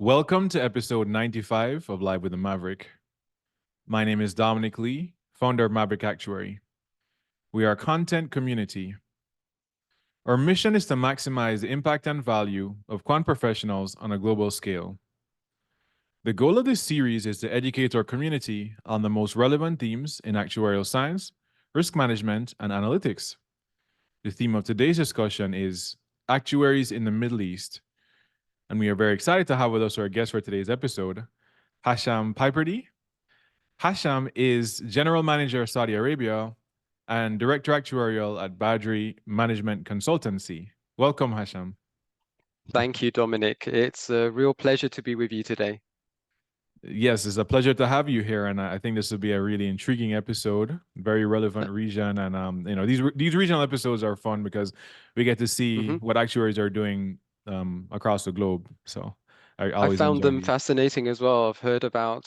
Welcome to episode 95 of Live with the Maverick. My name is Dominic Lee, founder of Maverick Actuary. We are a content community. Our mission is to maximize the impact and value of quant professionals on a global scale. The goal of this series is to educate our community on the most relevant themes in actuarial science, risk management, and analytics. The theme of today's discussion is Actuaries in the Middle East. And we are very excited to have with us our guest for today's episode, 𝗟𝗶𝘃𝗲𝗪𝗍𝗍. Hashim is General Manager of Saudi Arabia and Director Actuarial at Badri Management Consultancy. Welcome, Hashim. Thank you, Dominic. It's a real pleasure to be with you today. Yes, it's a pleasure to have you here, and I think this will be a really intriguing episode, very relevant region, and these regional episodes are fun because we get to see what actuaries are doing across the globe. So I found them fascinating as well. I've heard about,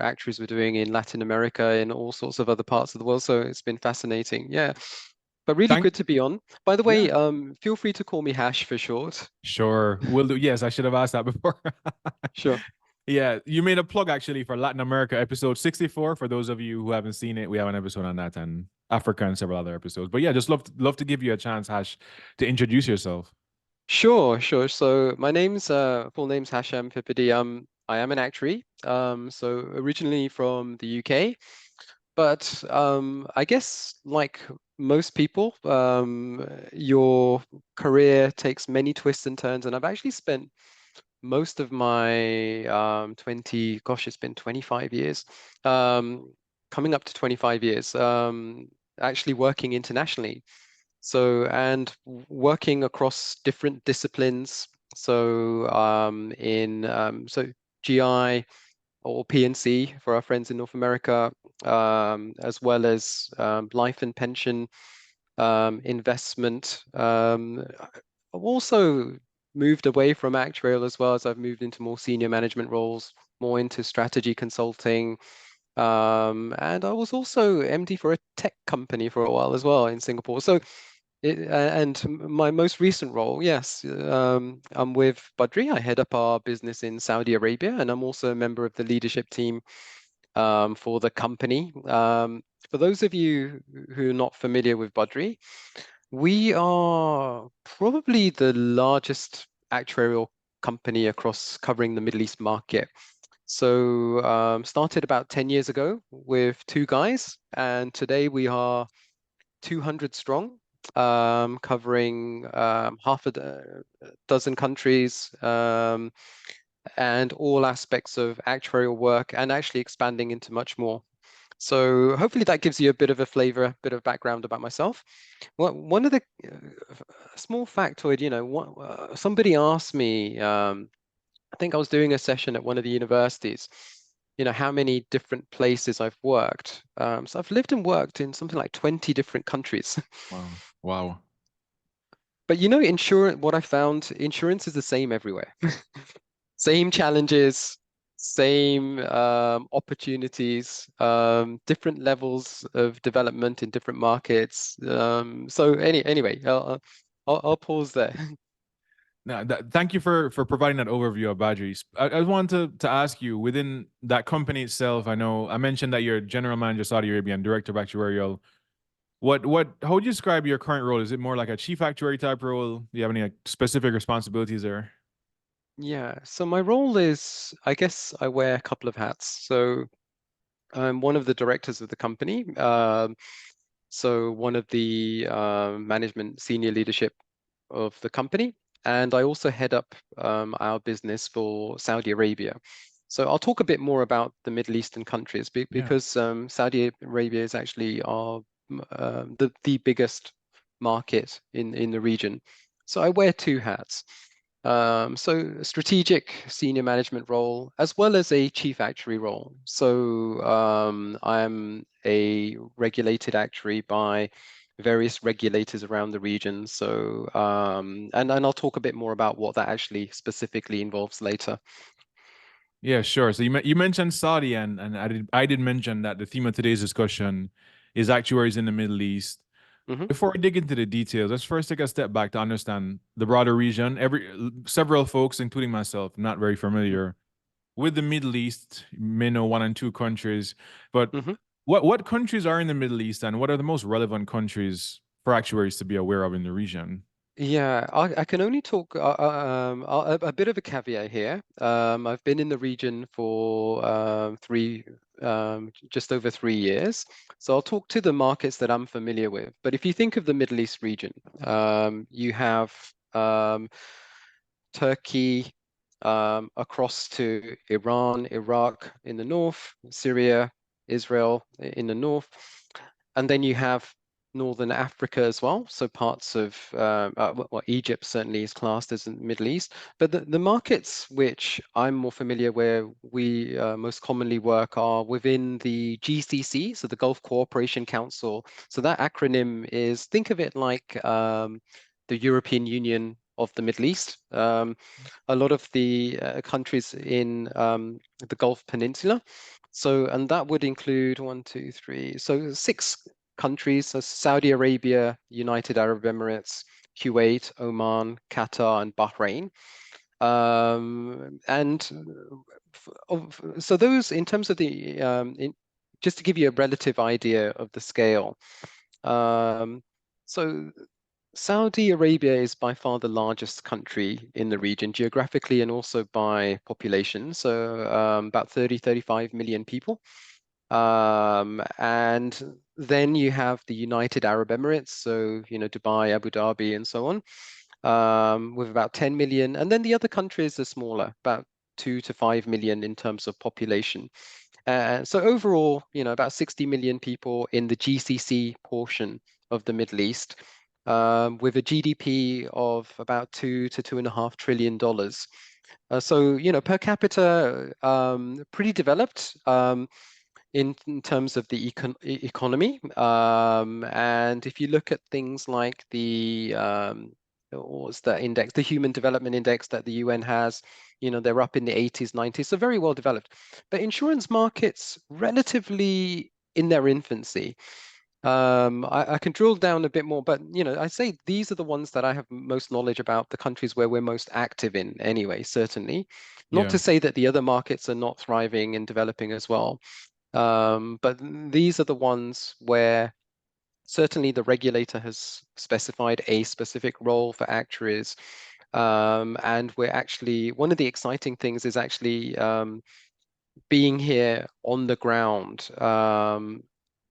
actuaries we're doing in Latin America and all sorts of other parts of the world. So it's been fascinating. Yeah. But really good to be on. By the way, feel free to call me Hash for short. Sure. Will do. Yes, I should have asked that before. Sure. Yeah, you made a plug actually for Latin America episode 64. For those of you who haven't seen it, we have an episode on that, and Africa and several other episodes. But yeah, just love to give you a chance, Hash, to introduce yourself. Sure. So my full name's Hashim 𝗘𝗶𝗃𝗲𝗪. I am an actuary. So originally from the UK, but I guess like most people, your career takes many twists and turns, and I've actually spent most of my it's been 25 years, coming up to 25 years, actually working internationally. So, and working across different disciplines. So so GI or P&C for our friends in North America, as well as life and pension, investment. I've also moved away from actuarial as well, as I've moved into more senior management roles, more into strategy consulting. And I was also MD for a tech company for a while as well in Singapore. So, and my most recent role, yes, I'm with Badri. I head up our business in Saudi Arabia, and I'm also a member of the leadership team for the company. For those of you who are not familiar with Badri, we are probably the largest actuarial company across covering the Middle East market. So started about 10 years ago with two guys, and today we are 200 strong, covering half a dozen countries, and all aspects of actuarial work, and actually expanding into much more. So hopefully that gives you a bit of a flavor, a bit of background about myself. Well, one of the small factoid, somebody asked me, I think I was doing a session at one of the universities, how many different places I've worked. So I've lived and worked in something like 20 different countries. Wow. But insurance, what I found, insurance is the same everywhere. Same challenges, same opportunities, different levels of development in different markets. So anyway, I'll pause there. Now, thank you for providing that overview of Badri. I wanted to ask you, within that company itself, I know I mentioned that you're General Manager Saudi Arabia and Director of Actuarial. How would you describe your current role? Is it more like a chief actuary type role? Do you have any specific responsibilities there? Yeah, so my role is, I guess I wear a couple of hats. So I'm one of the directors of the company. So one of the management senior leadership of the company. And I also head up our business for Saudi Arabia. So I'll talk a bit more about the Middle Eastern countries because Saudi Arabia is actually the biggest market in the region. So I wear two hats. So a strategic senior management role, as well as a chief actuary role. So I'm a regulated actuary by various regulators around the region. So and I'll talk a bit more about what that actually specifically involves later. Yeah, sure. So you mentioned Saudi, and I did mention that the theme of today's discussion is actuaries in the Middle East. Hmm. Before we dig into the details, let's first take a step back to understand the broader region. Several folks, including myself, not very familiar with the Middle East, may know one and two countries, but Hmm. what countries are in the Middle East, and what are the most relevant countries for actuaries to be aware of in the region? Yeah, I can only talk a bit of a caveat here. I've been in the region for just over 3 years, so I'll talk to the markets that I'm familiar with. But if you think of the Middle East region, you have Turkey across to Iran, Iraq in the north, Syria, Israel in the north, and then you have Northern Africa as well. So parts of well, Egypt certainly is classed as in the Middle East. But the markets which I'm more familiar where we most commonly work are within the GCC, so the Gulf Cooperation Council. So that acronym is, think of it like the European Union of the Middle East. A lot of the countries in the Gulf Peninsula. So, and that would include one, two, three, so six countries: so Saudi Arabia, United Arab Emirates, Kuwait, Oman, Qatar, and Bahrain. So those, in terms of the, just to give you a relative idea of the scale, so Saudi Arabia is by far the largest country in the region, geographically and also by population. So about 30, 35 million people. And then you have the United Arab Emirates, so Dubai, Abu Dhabi, and so on, with about 10 million. And then the other countries are smaller, about 2 to 5 million in terms of population. So overall, about 60 million people in the GCC portion of the Middle East, with a GDP of about $2 to $2.5 trillion. So, per capita, pretty developed. In terms of the economy. And if you look at things like the what's that index, the Human Development Index that the UN has, they're up in the 80s, 90s, so very well developed. But insurance markets relatively in their infancy. I can drill down a bit more, but I say these are the ones that I have most knowledge about, the countries where we're most active in anyway, certainly. Not Yeah. to say that the other markets are not thriving and developing as well. But these are the ones where certainly the regulator has specified a specific role for actuaries. And we're actually, one of the exciting things is actually being here on the ground,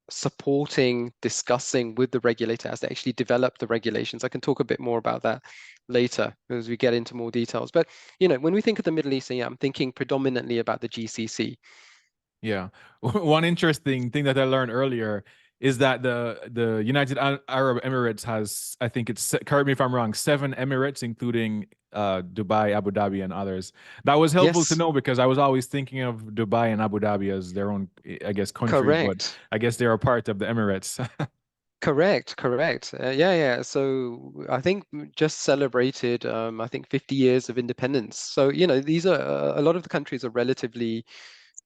supporting, discussing with the regulator as they actually develop the regulations. I can talk a bit more about that later as we get into more details. But, when we think of the Middle East, yeah, I'm thinking predominantly about the GCC. Yeah. One interesting thing that I learned earlier is that the United Arab Emirates has, I think it's, correct me if I'm wrong, 7 emirates, including Dubai, Abu Dhabi, and others. That was helpful to Yes, know because I was always thinking of Dubai and Abu Dhabi as their own, I guess, countries, but correct. I guess they are part of the Emirates. Correct, correct. Yeah, yeah. So I think just celebrated, I think 50 years of independence. So, these are a lot of the countries are relatively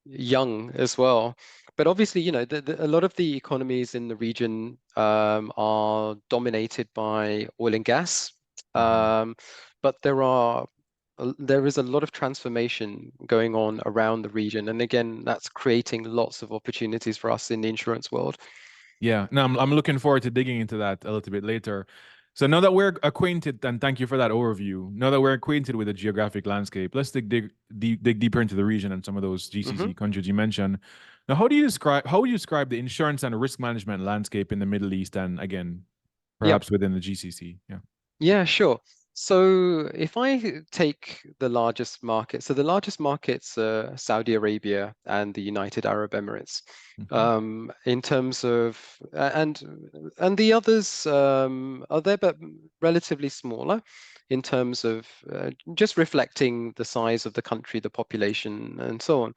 young as well. But obviously, a lot of the economies in the region are dominated by oil and gas. Mhm. Um, but there is a lot of transformation going on around the region. And again, that's creating lots of opportunities for us in the insurance world. Yeah, no, I'm looking forward to digging into that a little bit later. So now that we're acquainted, and thank you for that overview. Now that we're acquainted with the geographic landscape, let's dig deeper into the region and some of those Hmm. GCC countries you mentioned. Now, how would you describe the insurance and risk management landscape in the Middle East, and again, Yep. perhaps within the GCC? Yeah. Yeah, sure. So if I take the largest market, so the largest markets are Saudi Arabia and the United Arab Emirates. Hmm. In terms of and the others are there, but relatively smaller in terms of just reflecting the size of the country, the population, and so on.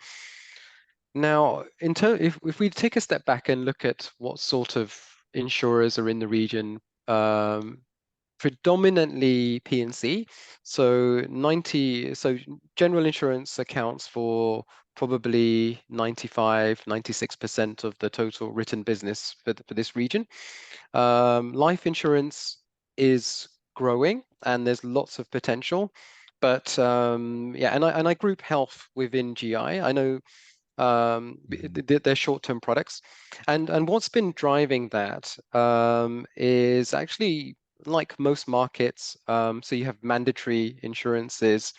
Now, if we take a step back and look at what sort of insurers are in the region, um, predominantly P&C. So general insurance accounts for probably 95-96% of the total written business for this region. Life insurance is growing and there's lots of potential. But yeah, and I group health within GI. I know they're short-term products, and what's been driving that is actually like most markets. So you have mandatory insurances,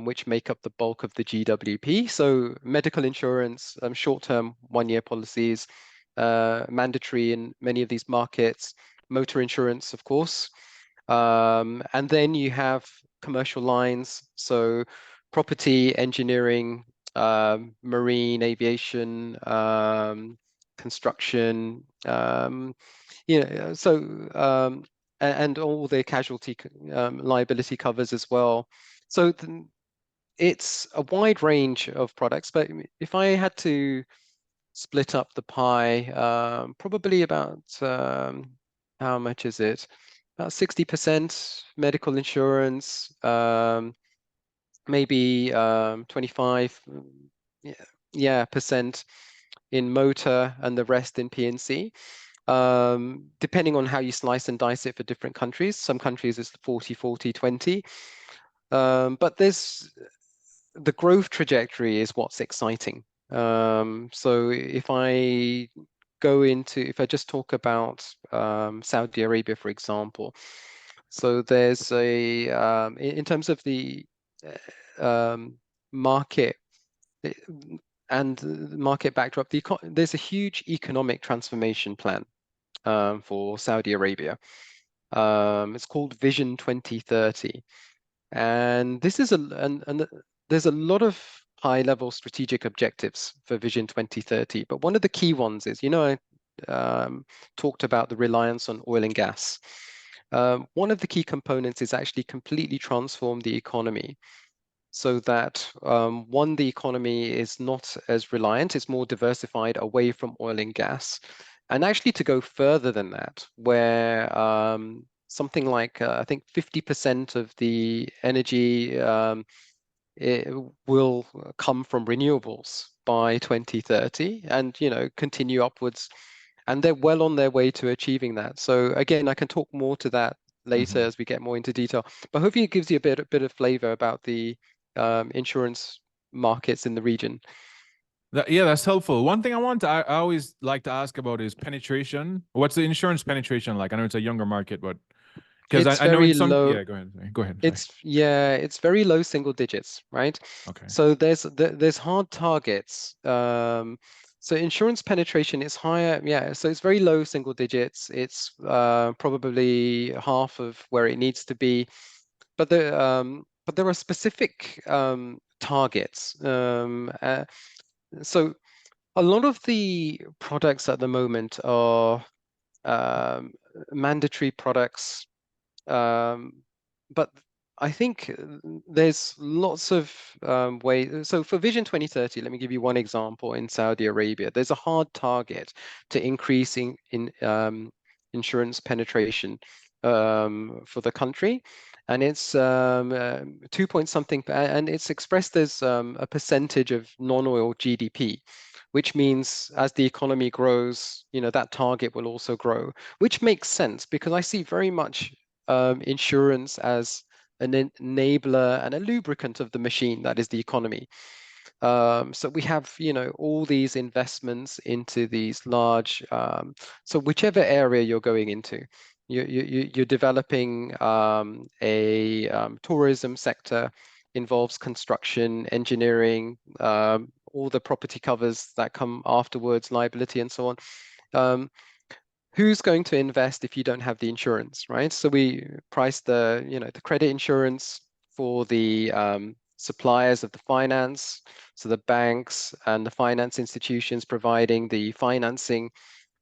which make up the bulk of the GWP. So medical insurance, short-term 1-year policies, mandatory in many of these markets. Motor insurance, of course. And then you have commercial lines, so property, engineering, marine, aviation, construction, and all the casualty liability covers as well. So it's a wide range of products, but if I had to split up the pie, probably about how much is it? About 60% medical insurance, maybe 25 percent in motor, and the rest in P&C. Depending on how you slice and dice it for different countries. Some countries it's 40-40-20. But the growth trajectory is what's exciting. So if I just talk about Saudi Arabia, for example, so there's in terms of the market and the market backdrop, there's a huge economic transformation plan for Saudi Arabia. It's called Vision 2030. And this is there's a lot of high-level strategic objectives for Vision 2030, but one of the key ones is, I talked about the reliance on oil and gas. One of the key components is actually completely transform the economy so that the economy is not as reliant, it's more diversified away from oil and gas. And actually to go further than that, where something like I think 50% of the energy it will come from renewables by 2030, and continue upwards. And they're well on their way to achieving that. So again, I can talk more to that later as we get more into detail. But hopefully it gives you a bit of flavor about the insurance markets in the region. Yeah, that's helpful. One thing I always like to ask about is penetration. What's the insurance penetration like? I know it's a younger market, but because It's I know in very some, low. yeah, go ahead. Go ahead. Sorry. It's very low single digits, right? Okay. So there's hard targets. So insurance penetration is higher. Yeah, so it's very low single digits. It's probably half of where it needs to be. But there are specific targets. So a lot of the products at the moment are mandatory products, but I think there's lots of ways. So for Vision 2030, let me give you one example in Saudi Arabia. There's a hard target to increasing in insurance penetration for the country. And it's 2 point something, and it's expressed as a percentage of non-oil GDP, which means as the economy grows, that target will also grow, which makes sense because I see very much insurance as an enabler and a lubricant of the machine that is the economy. So we have, all these investments into these large. So whichever area you're going into, you're developing a tourism sector, involves construction, engineering, all the property covers that come afterwards, liability, and so on. Who's going to invest if you don't have the insurance, right? So we price the credit insurance for the suppliers of the finance, so the banks and the finance institutions providing the financing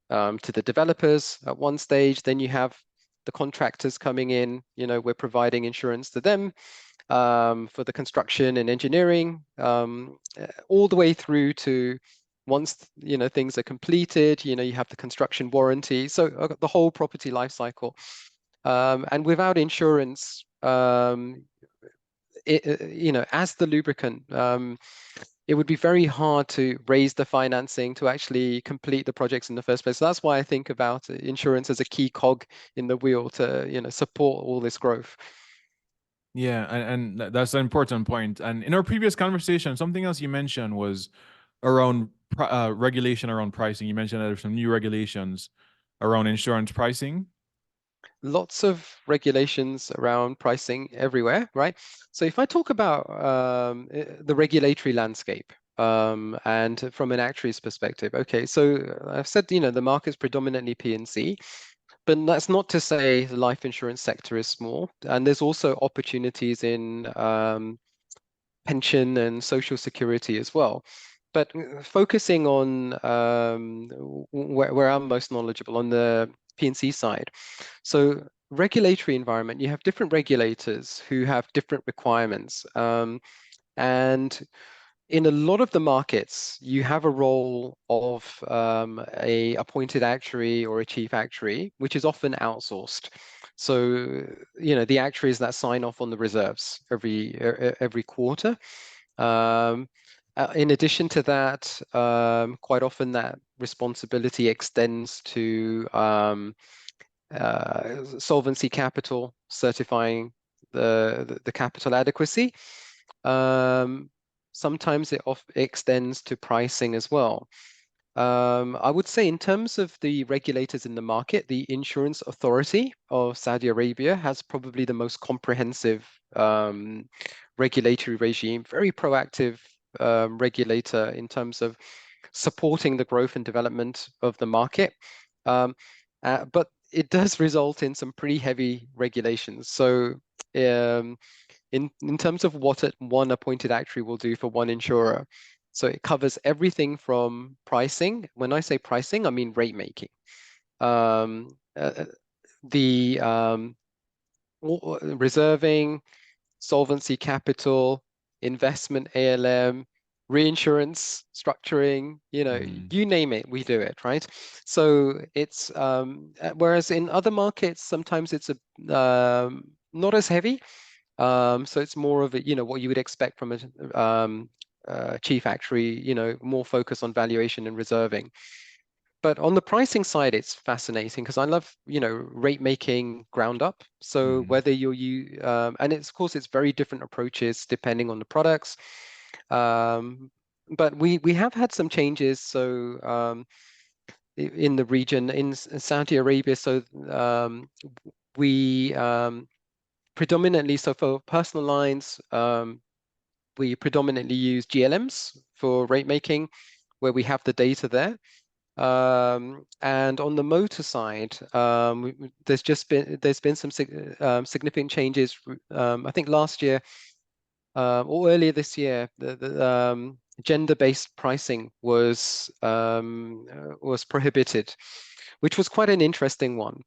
to the developers at one stage. Then you have the contractors coming in, we're providing insurance to them for the construction and engineering, all the way through to once things are completed, you have the construction warranty. So the whole property life cycle. And without insurance, as the lubricant, it would be very hard to raise the financing to actually complete the projects in the first place. So that's why I think about insurance as a key cog in the wheel to, support all this growth. Yeah, and that's an important point. And in our previous conversation, something else you mentioned was around regulation around pricing. You mentioned that there's some new regulations around insurance pricing. Lots of regulations around pricing everywhere, right? So if I talk about the regulatory landscape, and from an actuary's perspective, okay, so I've said, the market's predominantly P&C, but that's not to say the life insurance sector is small. And there's also opportunities in pension and social security as well. But focusing on where I'm most knowledgeable on the P&C side. So regulatory environment, you have different regulators who have different requirements. And in a lot of the markets, you have a role of a appointed actuary or a chief actuary, which is often outsourced. So, the actuaries that sign off on the reserves every quarter. In addition to that, quite often that responsibility extends to solvency capital, certifying the capital adequacy. Sometimes it extends to pricing as well. I would say in terms of the regulators in the market, the Insurance Authority of Saudi Arabia has probably the most comprehensive regulatory regime, very proactive regulator in terms of supporting the growth and development of the market. But it does result in some pretty heavy regulations. So in terms of what one appointed actuary will do for one insurer, so it covers everything from pricing. When I say pricing, I mean rate making. The reserving, solvency capital, investment ALM, reinsurance, structuring, you name it, we do it, right? So it's whereas in other markets, sometimes it's not as heavy. So it's more of a, what you would expect from a chief actuary, more focus on valuation and reserving. But on the pricing side, it's fascinating because I love, rate making ground up. So whether and of course, it's very different approaches depending on the products. But we have had some changes. So in the region, in Saudi Arabia, so we predominantly, so for personal lines, we predominantly use GLMs for rate making, where we have the data there. And on the motor side, there's been some significant changes. I think last year or earlier this year, the gender-based pricing was prohibited, which was quite an interesting one.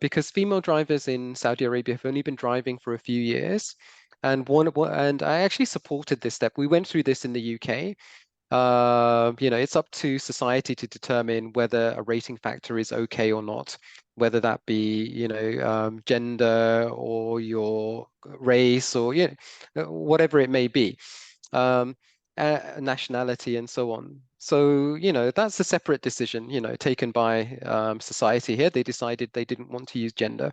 Because female drivers in Saudi Arabia have only been driving for a few years, and I actually supported this step. We went through this in the UK. It's up to society to determine whether a rating factor is okay or not, whether that be, gender or your race or, whatever it may be, nationality and so on. So, that's a separate decision, taken by society here. They decided they didn't want to use gender.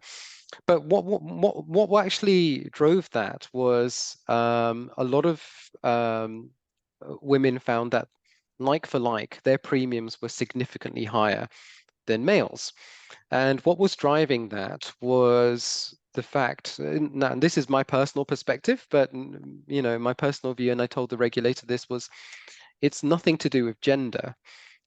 But what actually drove that was a lot of women found that, like for like, their premiums were significantly higher than males. And what was driving that was the fact, now this is my personal perspective, but my personal view, and I told the regulator this, was it's nothing to do with gender,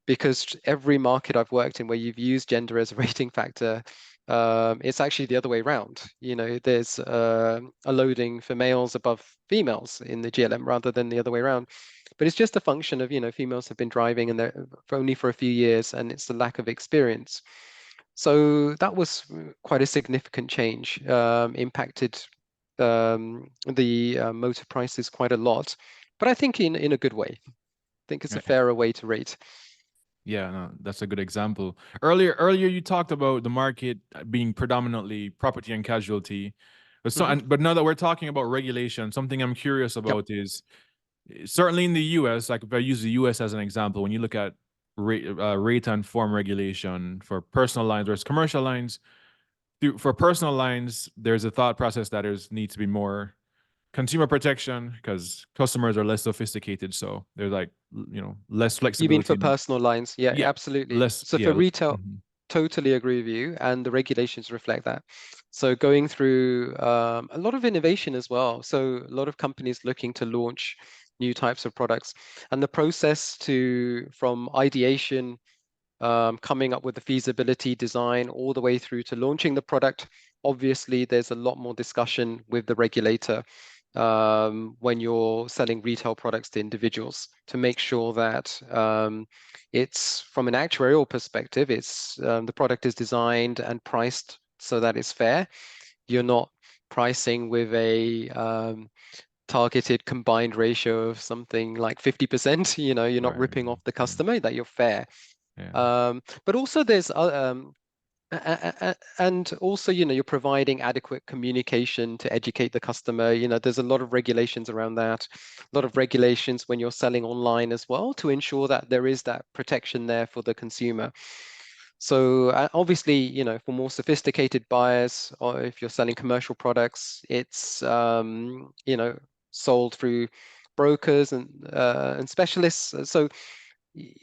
because every market I've worked in where you've used gender as a rating factor, it's actually the other way around. There's a loading for males above females in the GLM rather than the other way around. But it's just a function of, females have been driving and they're only for a few years, and it's the lack of experience. So that was quite a significant change, impacted the motor prices quite a lot, but I think in a good way. I think it's a fairer way to rate. Yeah, no, that's a good example. Earlier you talked about the market being predominantly property and casualty. Hmm. But now that we're talking about regulation, something I'm curious Yep. about is certainly in the US, like if I use the US as an example, when you look at rate and form regulation for personal lines versus commercial lines, for personal lines, there's a thought process that there's needs to be more consumer protection because customers are less sophisticated. So there's like, less You mean flexibility. for personal lines? Yeah, Yeah, absolutely. less, So yeah. for retail, Mhm. totally agree with you, and the regulations reflect that. So going through a lot of innovation as well. So a lot of companies looking to launch new types of products, and the process from ideation, coming up with the feasibility design, all the way through to launching the product. Obviously, there's a lot more discussion with the regulator when you're selling retail products to individuals to make sure that it's from an actuarial perspective, the product is designed and priced so that it's fair. You're not pricing with a targeted combined ratio of something like 50%. You're not Right. ripping off the Yeah. customer, that you're fair. Yeah. But also there's and also, you're providing adequate communication to educate the customer. There's a lot of regulations around that, a lot of regulations when you're selling online as well to ensure that there is that protection there for the consumer. So obviously, for more sophisticated buyers, or if you're selling commercial products, it's sold through brokers and specialists. So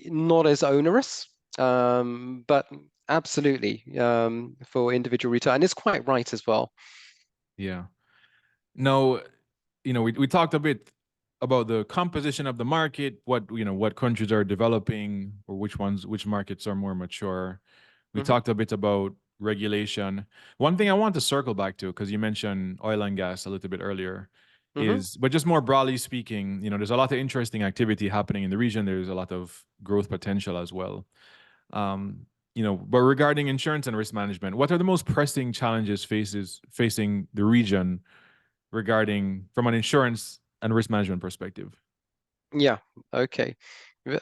not as onerous, but absolutely for individual retail, and it's quite right as well. Yeah. No, we talked a bit about the composition of the market, what countries are developing or which markets are more mature. We Hmm. talked a bit about regulation. One thing I want to circle back to, because you mentioned oil and gas a little bit earlier, Hmm. but just more broadly speaking, there's a lot of interesting activity happening in the region. There's a lot of growth potential as well. Um, but regarding insurance and risk management, what are the most pressing challenges facing the region regarding from an insurance and risk management perspective? Yeah, okay.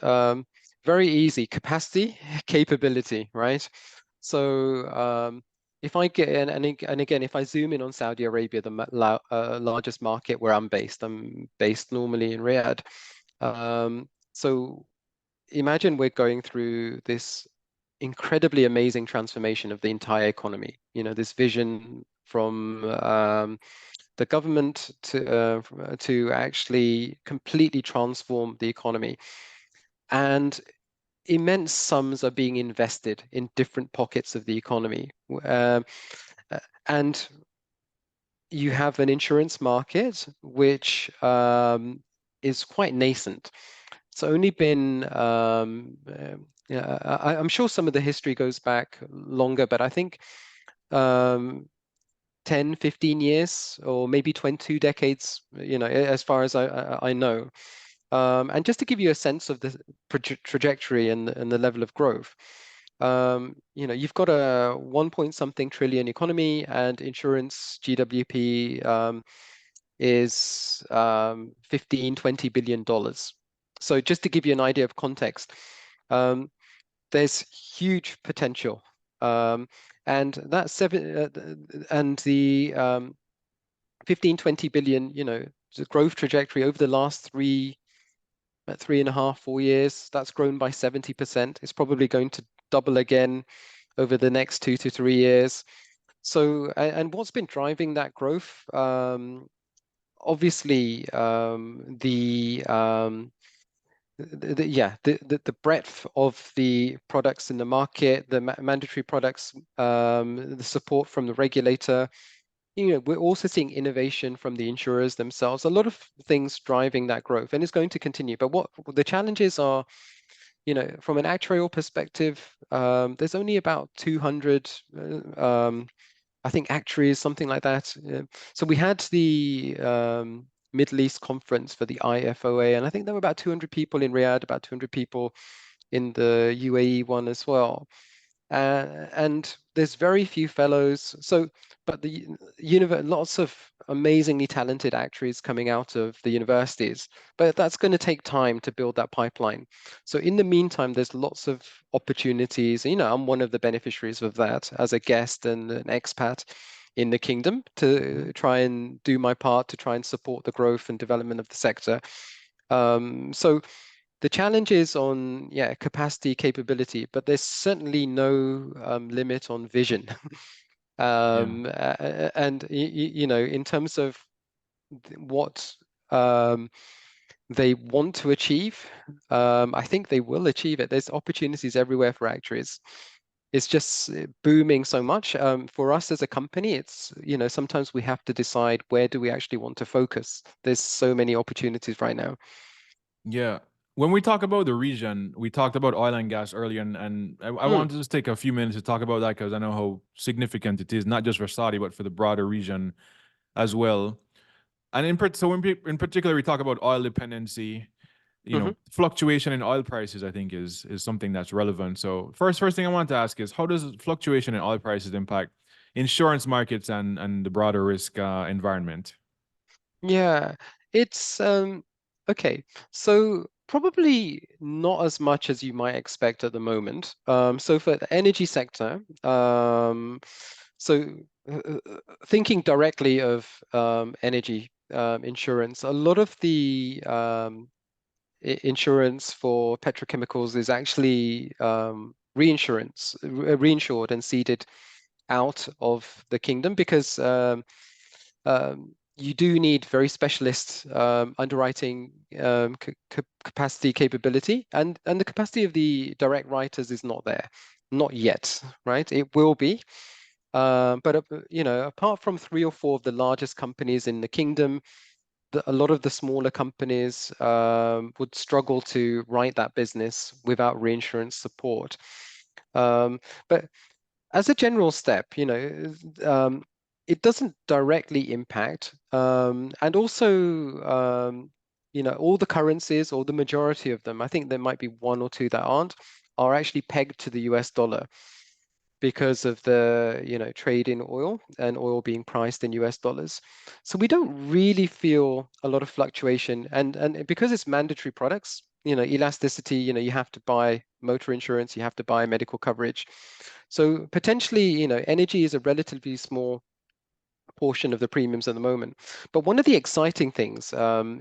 Um, Very easy. Capacity, capability, right? So if I get and again, if I zoom in on Saudi Arabia, the largest market where I'm based normally in Riyadh. So imagine we're going through this incredibly amazing transformation of the entire economy. This vision from the government to actually completely transform the economy. And immense sums are being invested in different pockets of the economy. Um, and you have an insurance market which is quite nascent. It's only been, yeah, I'm sure some of the history goes back longer, but I think um, 10, 15 years or maybe 22 decades, as far as I know. And just to give you a sense of the trajectory and the level of growth, you've got a 1 point something trillion economy, and insurance GWP is 15, $20 billion. So just to give you an idea of context, um, there's huge potential. And that and the 15, 20 billion, the growth trajectory over the last 3.5, 4 years, that's grown by 70%. It's probably going to double again over the next 2 to 3 years. So, and what's been driving that growth? Obviously, the breadth of the products in the market, the mandatory products, the support from the regulator. We're also seeing innovation from the insurers themselves. A lot of things driving that growth, and it's going to continue. But what the challenges are, from an actuarial perspective, there's only about 200. I think Actuaries, something like that. So we had the Middle East conference for the IFOA, and I think there were about 200 people in Riyadh, about 200 people in the UAE one as well. and there's very few fellows. So, but the lots of amazingly talented actuaries coming out of the universities, but that's going to take time to build that pipeline. So in the meantime, there's lots of opportunities. I'm one of the beneficiaries of that as a guest and an expat in the kingdom to try and do my part to try and support the growth and development of the sector. So the challenge is on, capacity, capability, but there's certainly no limit on vision. Yeah. And in terms of what they want to achieve, I think they will achieve it. There's opportunities everywhere for actuaries. It's just booming so much. For us as a company, it's, sometimes we have to decide where do we actually want to focus. There's so many opportunities right now. Yeah. When we talk about the region, we talked about oil and gas earlier, and I Mm, wanted to just take a few minutes to talk about that because I know how significant it is, not just for Saudi, but for the broader region as well. And in particular, we talk about oil dependency. mhm. Fluctuation in oil prices, I think, is something that's relevant. So first thing I want to ask is, how does fluctuation in oil prices impact insurance markets and the broader risk environment? Yeah, it's okay. So probably not as much as you might expect at the moment. So for the energy sector, so thinking directly of energy insurance, a lot of the insurance for petrochemicals is actually reinsured and ceded out of the kingdom because you do need very specialist underwriting capacity capability, and the capacity of the direct writers is not there, not yet, right? It will be. But apart from 3 or 4 of the largest companies in the kingdom, a lot of the smaller companies would struggle to write that business without reinsurance support. But as a general step, it doesn't directly impact. And also, all the currencies or the majority of them, I think there might be 1 or 2 that aren't, are actually pegged to the US dollar because of the, trade in oil and oil being priced in US dollars. So we don't really feel a lot of fluctuation. And because it's mandatory products, elasticity, you have to buy motor insurance, you have to buy medical coverage. So potentially, energy is a relatively small portion of the premiums at the moment. But one of the exciting things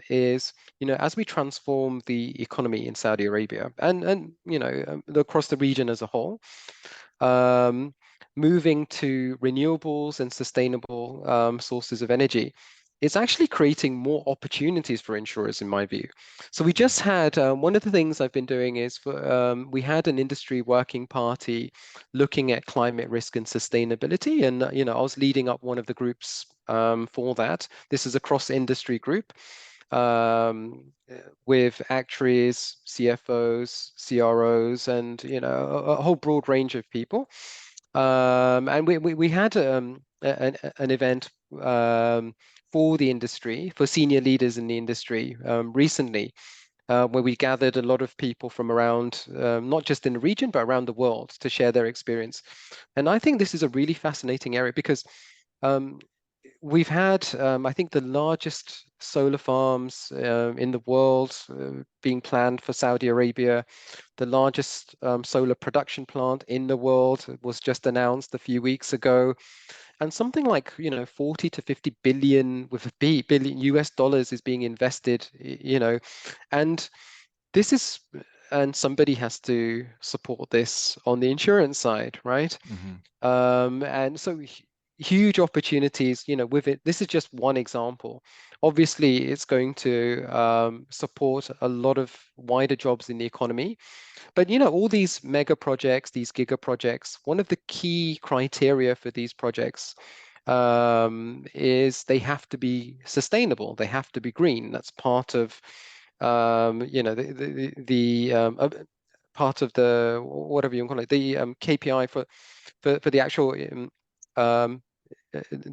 is, as we transform the economy in Saudi Arabia and across the region as a whole, um, moving to renewables and sustainable sources of energy, it's actually creating more opportunities for insurers, in my view. So we just had one of the things I've been doing is we had an industry working party looking at climate risk and sustainability, and I was leading up one of the groups for that. This is a cross-industry group with actuaries, CFOs, CROs, and a whole broad range of people. And we had an event for the industry, for senior leaders in the industry recently, where we gathered a lot of people from around, not just in the region, but around the world to share their experience. And I think this is a really fascinating area because um, we've had, I think, the largest solar farms in the world being planned for Saudi Arabia. The largest solar production plant in the world was just announced a few weeks ago. And something like, 40 to 50 billion with a B, billion US dollars is being invested, and this is, and somebody has to support this on the insurance side, right? Mm-hmm. And so huge opportunities, with it. This is just one example. Obviously, it's going to support a lot of wider jobs in the economy. But all these mega projects, these giga projects, one of the key criteria for these projects is they have to be sustainable. They have to be green. That's part of part of the, whatever you want to call it, the KPI for the actual um,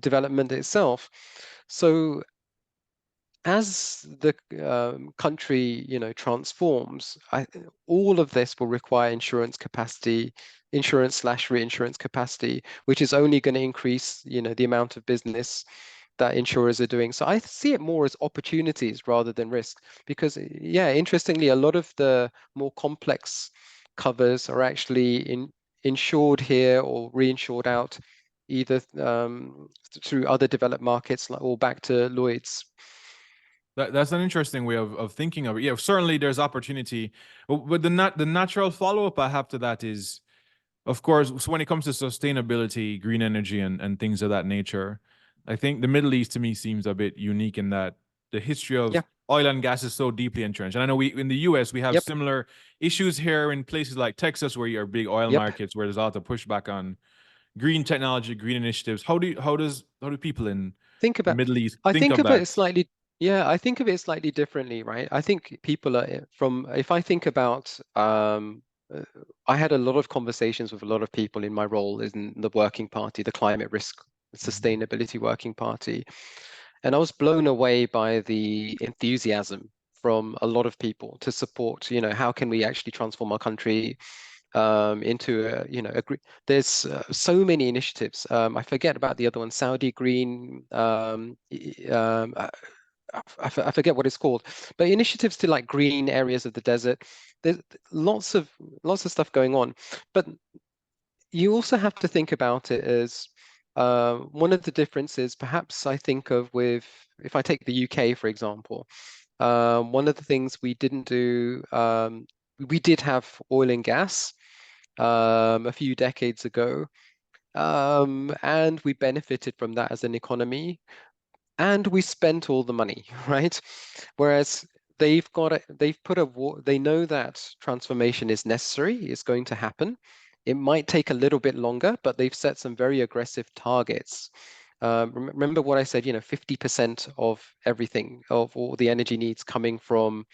development itself. So as the country, transforms, all of this will require insurance/reinsurance capacity, which is only going to increase, the amount of business that insurers are doing. So I see it more as opportunities rather than risk, because yeah, interestingly, a lot of the more complex covers are actually insured here or reinsured out, either through other developed markets or back to Lloyd's. That's an interesting way of thinking of it. Yeah, certainly there's opportunity, but the natural follow-up I have to that is, of course, so when it comes to sustainability, green energy, and things of that nature, I think the Middle East to me seems a bit unique in that the history Yeah. of oil and gas is so deeply entrenched. And I know we in the US we have Yep. similar issues here in places like Texas, where you are big oil Yep. markets, where there's a lot of pushback on green technology, green initiatives. How do people in Think the about, Middle East I think think of of it that? slightly, yeah, I think of it slightly differently, right? I think people are if I think about, uh, I had a lot of conversations with a lot of people in my role in the working party, the climate risk Mhm. sustainability working party. And I was blown away by the enthusiasm from a lot of people to support, how can we actually transform our country into there's so many initiatives. I forget about the other one, Saudi Green. I forget what it's called, but initiatives to like green areas of the desert. There's lots of stuff going on, but you also have to think about it as one of the differences. Perhaps I think of with if I take the UK for example, one of the things we didn't do. We did have oil and gas a few decades ago. And we benefited from that as an economy, and we spent all the money, right? Whereas they've put they know that transformation is necessary, it's going to happen. It might take a little bit longer, but they've set some very aggressive targets. Remember what I said, 50% of everything, of all the energy needs coming from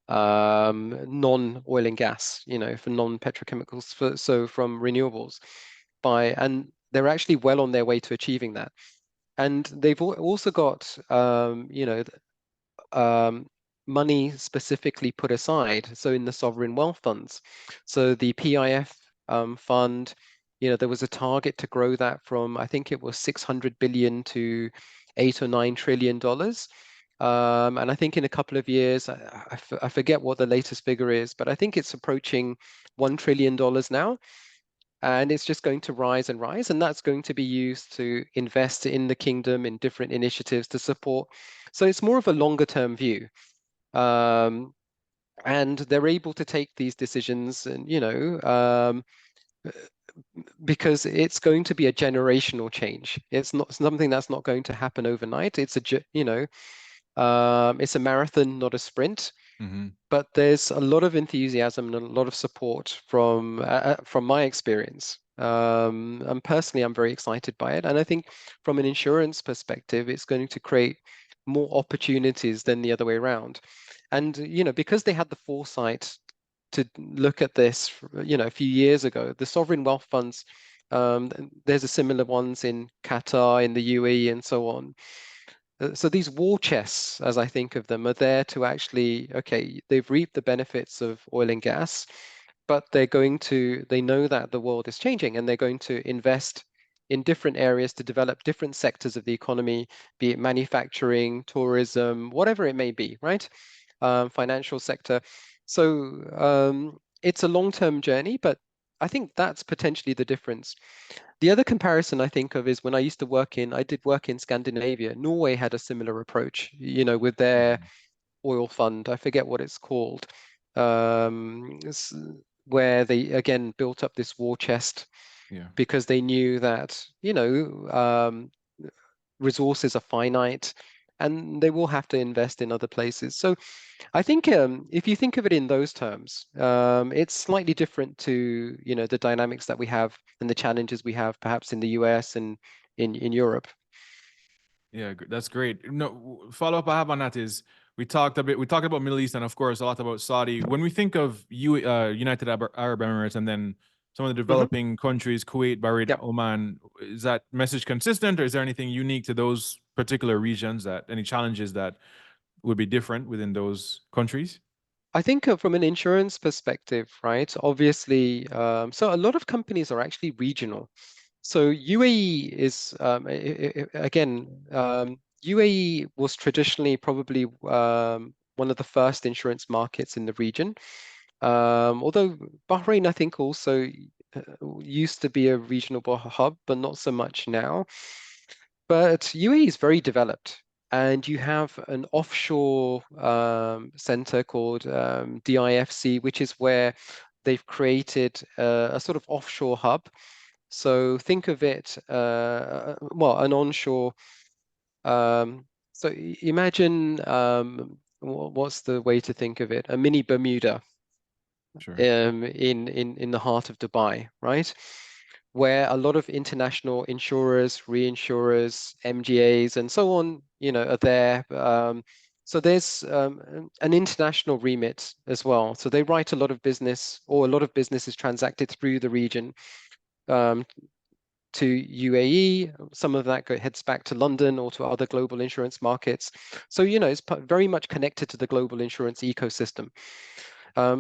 non-oil and gas, for non-petrochemicals, so from renewables, and they're actually well on their way to achieving that. And they've also got, money specifically put aside, so in the sovereign wealth funds. So the PIF fund, there was a target to grow that from, I think it was 600 billion to $8 or $9 trillion. And I think in a couple of years, I forget what the latest figure is, but I think it's approaching $1 trillion now. And it's just going to rise and rise. And that's going to be used to invest in the kingdom in different initiatives to support. So it's more of a longer term view. And they're able to take these decisions and, because it's going to be a generational change. It's not something that's not going to happen overnight. It's it's a marathon, not a sprint. Mhm. But there's a lot of enthusiasm and a lot of support from my experience. And personally, I'm very excited by it. And I think from an insurance perspective, it's going to create more opportunities than the other way around. And because they had the foresight to look at this, a few years ago, the sovereign wealth funds, there's a similar ones in Qatar, in the UAE, and so on. So these war chests, as I think of them, are there to actually, okay, they've reaped the benefits of oil and gas, but they know that the world is changing and they're going to invest in different areas to develop different sectors of the economy, be it manufacturing, tourism, whatever it may be, right? Financial sector. So it's a long-term journey, but I think that's potentially the difference. The other comparison I think of is when I did work in Scandinavia. Norway had a similar approach, with their Mhm. oil fund. I forget what it's called, where they again built up this war chest Yeah. because they knew that, resources are finite and they will have to invest in other places. So I think if you think of it in those terms, it's slightly different to, the dynamics that we have and the challenges we have perhaps in the US and in Europe. Yeah, that's great. No, follow up I have on that is we talked about Middle East and of course a lot about Saudi. When we think of United Arab Emirates and then some of the Hmm. developing countries, Kuwait, Bahrain, Yep. Oman, is that message consistent or is there anything unique to those particular regions, that any challenges that would be different within those countries? I think from an insurance perspective, right? Obviously, so a lot of companies are actually regional. So UAE is again, UAE was traditionally probably one of the first insurance markets in the region. Although Bahrain, I think, also used to be a regional hub, but not so much now. But UAE is very developed, and you have an offshore center called DIFC, which is where they've created a sort of offshore hub. So think of it, well, an onshore. So imagine what's the way to think of it? A mini Bermuda Sure. in the heart of Dubai, right? Where a lot of international insurers, reinsurers, MGAs, and so on, are there. So there's an international remit as well. So they write a lot of business, or a lot of business is transacted through the region to UAE. Some of that heads back to London or to other global insurance markets. So, it's very much connected to the global insurance ecosystem.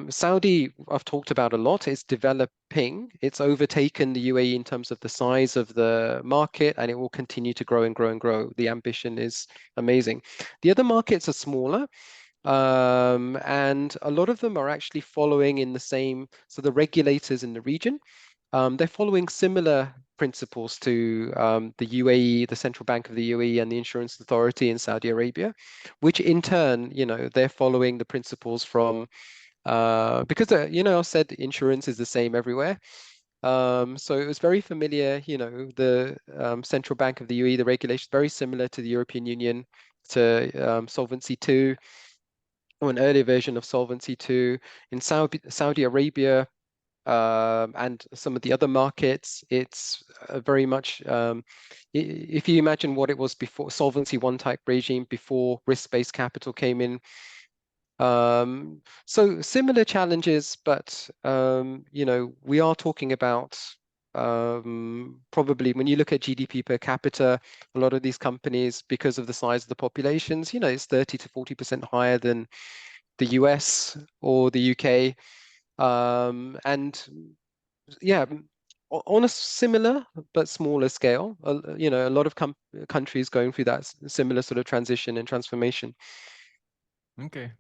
Saudi, I've talked about a lot, is developing. It's overtaken the UAE in terms of the size of the market, and it will continue to grow and grow and grow. The ambition is amazing. The other markets are smaller, and a lot of them are actually following in the same, so the regulators in the region, they're following similar principles to the UAE, the Central Bank of the UAE, and the Insurance Authority in Saudi Arabia, which in turn, they're following the principles from because I said insurance is the same everywhere. So it was very familiar, the Central Bank of the UAE, the regulation very similar to the European Union, to Solvency II, or an earlier version of Solvency II. In Saudi Arabia, and some of the other markets, it's very much, if you imagine what it was before Solvency I type regime, before risk-based capital came in. So similar challenges, but we are talking about probably when you look at GDP per capita, a lot of these companies, because of the size of the populations, it's 30 to 40% higher than the US or the UK. And yeah, on a similar but smaller scale, a lot of countries going through that similar sort of transition and transformation. Okay,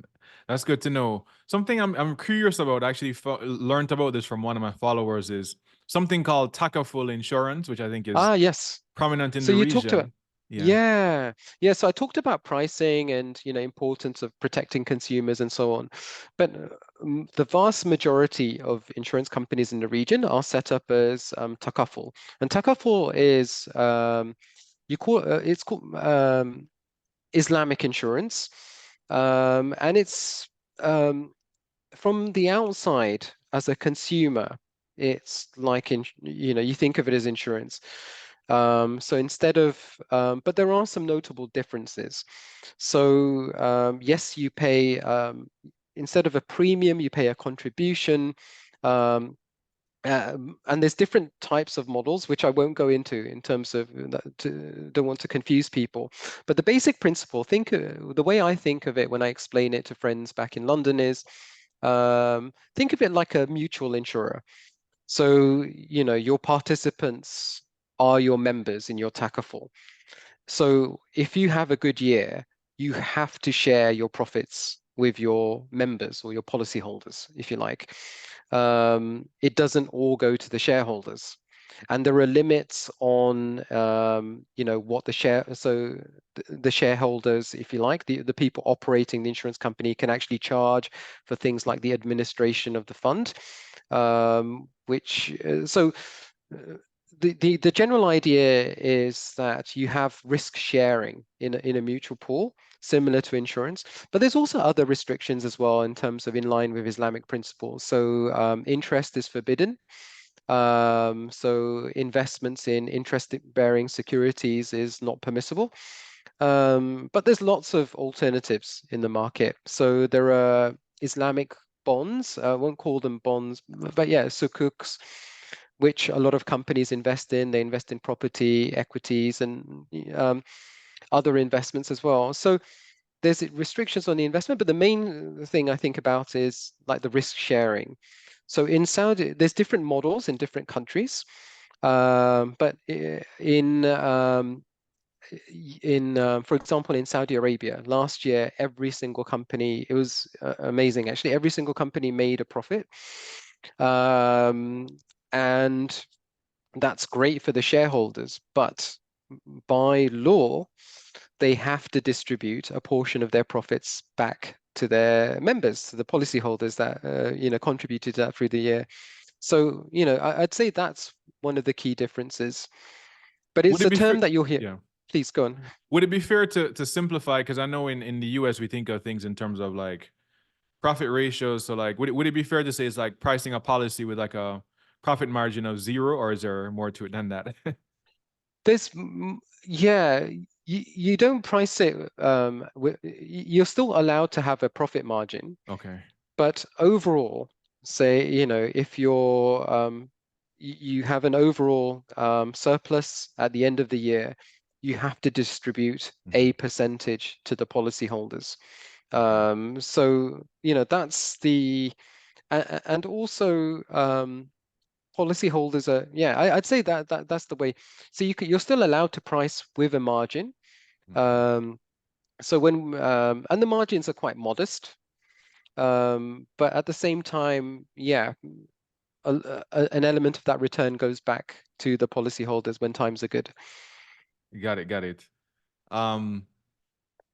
that's good to know. Something I'm curious about, actually learned about this from one of my followers, is something called Takaful Insurance, which I think is Yes. prominent in So the you talked about, region. Yeah. yeah. So I talked about pricing and importance of protecting consumers and so on, but the vast majority of insurance companies in the region are set up as Takaful, and Takaful is it's called Islamic insurance, and it's from the outside as a consumer, it's like you think of it as insurance. So instead of, but there are some notable differences. So yes, you pay instead of a premium, you pay a contribution. Um, and there's different types of models, which I won't go into in terms of don't want to confuse people. But the basic principle, the way I think of it when I explain it to friends back in London is, think of it like a mutual insurer. So, your participants are your members in your Takaful. So if you have a good year, you have to share your profits with your members or your policyholders, if you like. It doesn't all go to the shareholders. And there are limits on, what the shareholders, if you like, the people operating the insurance company can actually charge for things like the administration of the fund, the general idea is that you have risk sharing in a mutual pool, similar to insurance, but there's also other restrictions as well in terms of in line with Islamic principles. So interest is forbidden. So investments in interest-bearing securities is not permissible. But there's lots of alternatives in the market. So there are Islamic bonds. I won't call them bonds, but yeah, sukuks, which a lot of companies invest in. They invest in property, equities, and other investments as well. So there's restrictions on the investment, but the main thing I think about is like the risk sharing. So in Saudi, there's different models in different countries, but for example, in Saudi Arabia, last year, every single company, it was amazing actually, every single company made a profit. And that's great for the shareholders, but by law, they have to distribute a portion of their profits back to their members, to the policyholders that contributed to that through the year. So, I'd say that's one of the key differences. But Would it's it a be fair? term that you'll hear. Yeah. Please go on. Would it be fair to simplify? Because I know in the US we think of things in terms of like profit ratios. So like, would it be fair to say it's like pricing a policy with like a profit margin of 0, or is there more to it than that? Yeah, you don't price it. You're still allowed to have a profit margin, Okay. but overall, say, if you have an overall surplus at the end of the year, you have to distribute Mhm. a percentage to the policyholders. Okay. So, that's and also policyholders are, yeah, I'd say that's the way. So you're still allowed to price with a margin. Okay. Um, so and the margins are quite modest. But at the same time, yeah, an element of that return goes back to the policyholders when times are good. Got it. Got it. Um,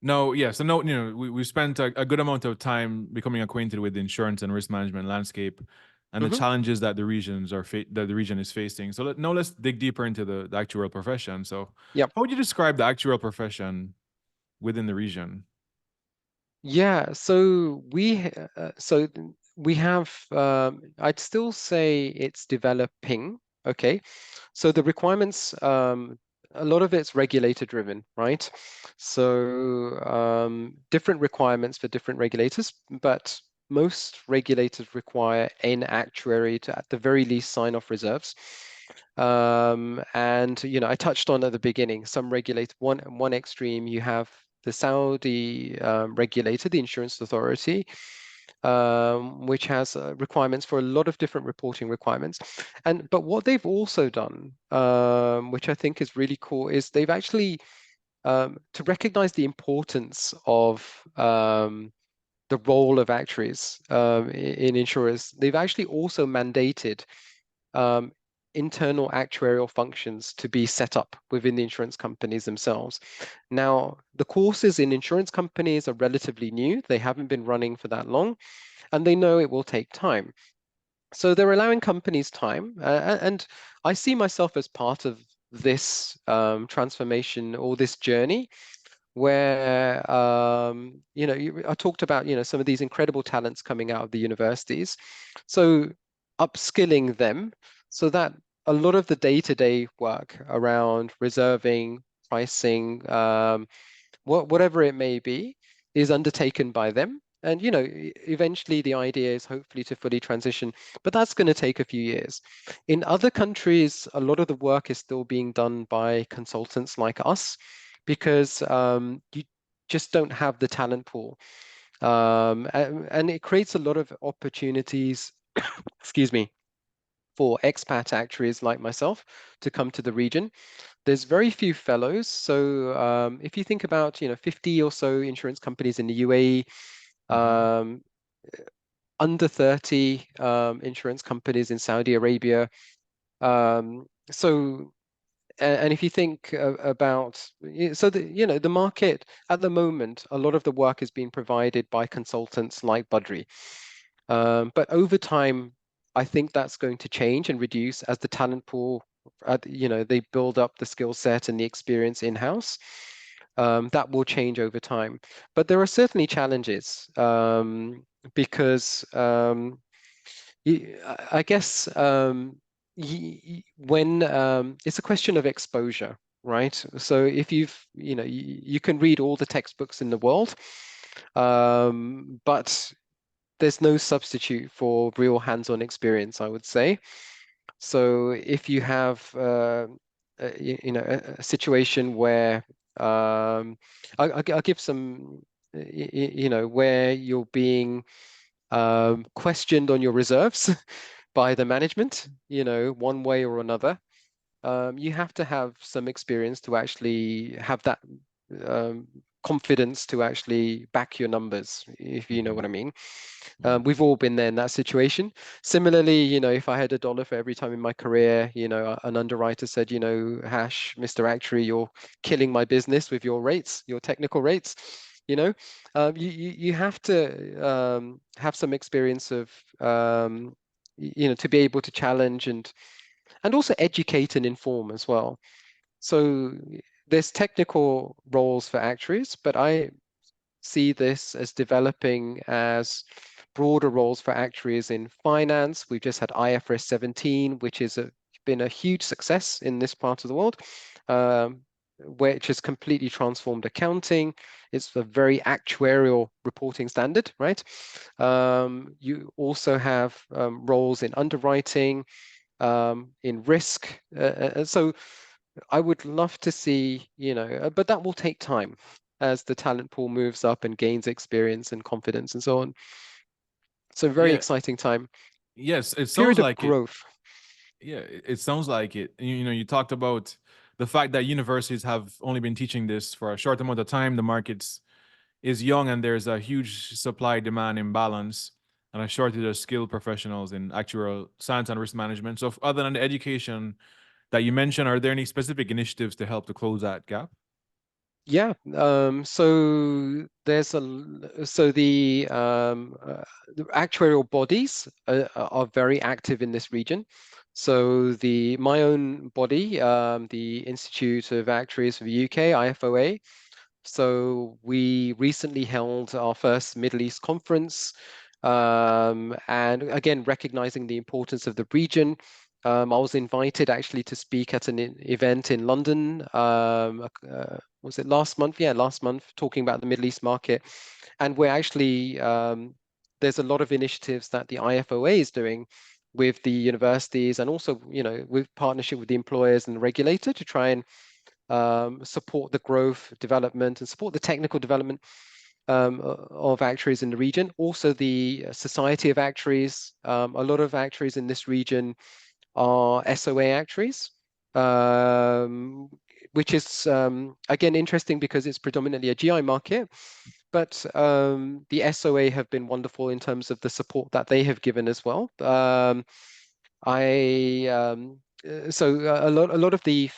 no, yeah. So no, we spent a good amount of time becoming acquainted with the insurance and risk management landscape and the Hmm. challenges that that the region is facing. So now let's dig deeper into the actuarial profession. So Yep. how would you describe the actuarial profession within the region? Yeah. So we have. I'd still say it's developing. Okay. So the requirements, a lot of it's regulator driven, right? So different requirements for different regulators, but most regulators require an actuary to, at the very least, sign off reserves. And I touched on at the beginning, some regulate one extreme, you have the Saudi regulator, the insurance authority, which has requirements for a lot of different reporting requirements. But what they've also done, which I think is really cool, is they've actually to recognize the importance of the role of actuaries in insurers, they've actually also mandated um, internal actuarial functions to be set up within the insurance companies themselves. Now, the courses in insurance companies are relatively new. They haven't been running for that long, and they know it will take time. So they're allowing companies time, and I see myself as part of this transformation or this journey where I talked about some of these incredible talents coming out of the universities. So upskilling them so that a lot of the day-to-day work around reserving, pricing, whatever it may be, is undertaken by them. And eventually the idea is hopefully to fully transition, but that's going to take a few years. In other countries, a lot of the work is still being done by consultants like us because you just don't have the talent pool. And it creates a lot of opportunities, excuse me, for expat actuaries like myself to come to the region. There's very few fellows. So if you think about, 50 or so insurance companies in the UAE, Mhm. um, under 30 insurance companies in Saudi Arabia. So and if you think about, so the market at the moment, a lot of the work is being provided by consultants like Badri. But over time, I think that's going to change and reduce as the talent pool, they build up the skill set and the experience in-house. That will change over time. But there are certainly challenges because I guess when it's a question of exposure, right? So if you can read all the textbooks in the world, but there's no substitute for real hands-on experience, I would say. So if you have, a situation where I'll give some. where you're being questioned on your reserves by the management, one way or another. You have to have some experience to actually have that confidence to actually back your numbers, if you know what I mean. Yeah. We've all been there in that situation. Similarly, if I had $1 for every time in my career, an underwriter said, Mr. Actuary, you're killing my business with your rates, your technical rates. You have to have some experience of to be able to challenge and also educate and inform as well. So there's technical roles for actuaries, but I see this as developing as broader roles for actuaries in finance. We've just had IFRS 17, which is been a huge success in this part of the world, which has completely transformed accounting. It's a very actuarial reporting standard, right? You also have roles in underwriting, in risk. So I would love to see, but that will take time as the talent pool moves up and gains experience and confidence and so on. So very Yeah. exciting time. Yes, it sounds Period of like it. growth. Yeah, it sounds like it. You talked about the fact that universities have only been teaching this for a short amount of time. The markets is young and there's a huge supply demand imbalance and a shortage of skilled professionals in actuarial science and risk management. So other than the education that you mentioned, are there any specific initiatives to help to close that gap? Yeah. So there's the actuarial bodies are very active in this region. So my own body, the Institute of Actuaries for the UK, IFOA. So we recently held our first Middle East conference, and again, recognizing the importance of the region. I was invited actually to speak at an event in London. Was it last month? Yeah, last month, talking about the Middle East market. And we're actually, there's a lot of initiatives that the IFOA is doing with the universities and also, with partnership with the employers and the regulator to try and support the growth, development, and support the technical development of actuaries in the region. Also, the Society of Actuaries. A lot of actuaries in this region are SOA actuaries, which is, again, interesting because it's predominantly a GI market. But the SOA have been wonderful in terms of the support that they have given as well. I so a lot of the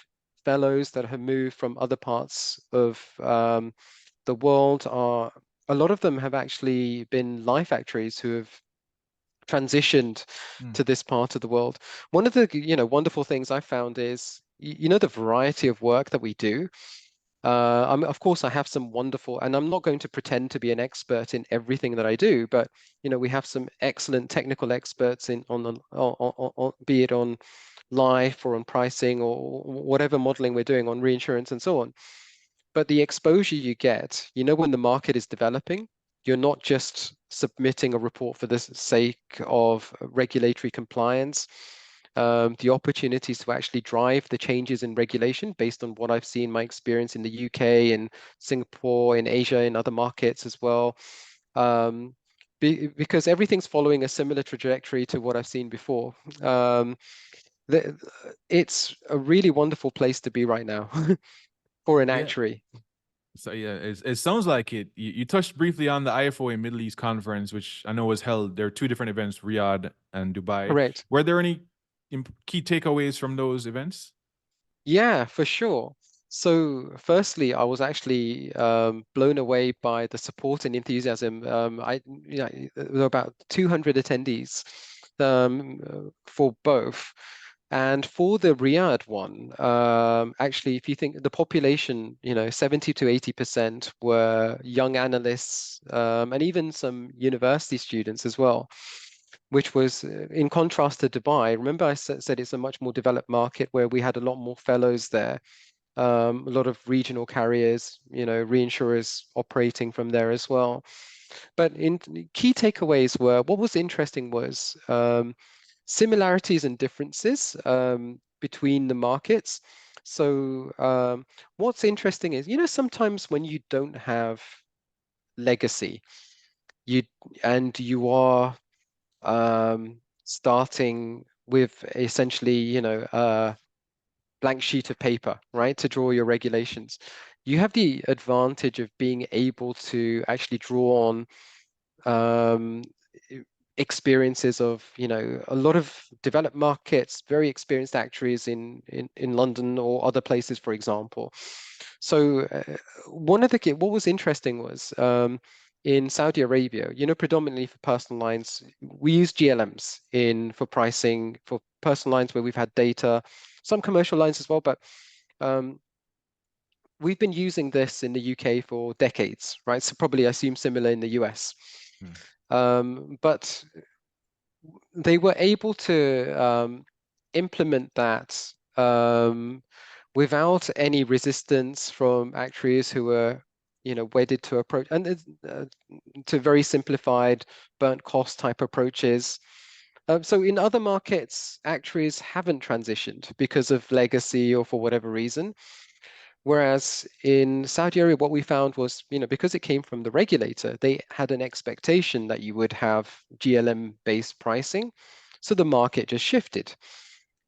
fellows that have moved from other parts of the world are a lot of them have actually been life actuaries who have transitioned Mm. to this part of the world. One of the wonderful things I found is the variety of work that we do. Of course, I have some wonderful, and I'm not going to pretend to be an expert in everything that I do, but we have some excellent technical experts in be it on life or on pricing or whatever modeling we're doing on reinsurance and so on. But the exposure you get, when the market is developing, you're not just submitting a report for the sake of regulatory compliance. The opportunities to actually drive the changes in regulation based on what I've seen, my experience in the UK, in Singapore, in Asia, in other markets as well. Because everything's following a similar trajectory to what I've seen before. The, it's a really wonderful place to be right now for an Yeah. actuary. So yeah, it sounds like it. You touched briefly on the IFOA Middle East conference, which I know was held. There are two different events, Riyadh and Dubai. Correct. Were there any key takeaways from those events? Yeah, for sure. So, firstly, I was actually blown away by the support and enthusiasm. There were about 200 attendees for both. And for the Riyadh one, actually, if you think the population, 70 to 80% were young analysts, and even some university students as well, which was in contrast to Dubai. Remember, I said it's a much more developed market where we had a lot more fellows there, a lot of regional carriers, reinsurers operating from there as well. But in key takeaways were what was interesting was similarities and differences between the markets. So what's interesting is, sometimes when you don't have legacy. You are starting with essentially, a blank sheet of paper, right, to draw your regulations. You have the advantage of being able to actually draw on um, experiences of, a lot of developed markets, very experienced actuaries in London or other places, for example. So what was interesting was in Saudi Arabia, predominantly for personal lines, we use GLMs for pricing for personal lines where we've had data, some commercial lines as well, but um, we've been using this in the UK for decades, right? So probably I assume similar in the US. Mm. But they were able to implement that without any resistance from actuaries who were, wedded to approach and to very simplified burnt cost type approaches. So in other markets, actuaries haven't transitioned because of legacy or for whatever reason. Whereas in Saudi Arabia, what we found was, because it came from the regulator, they had an expectation that you would have GLM-based pricing. So the market just shifted.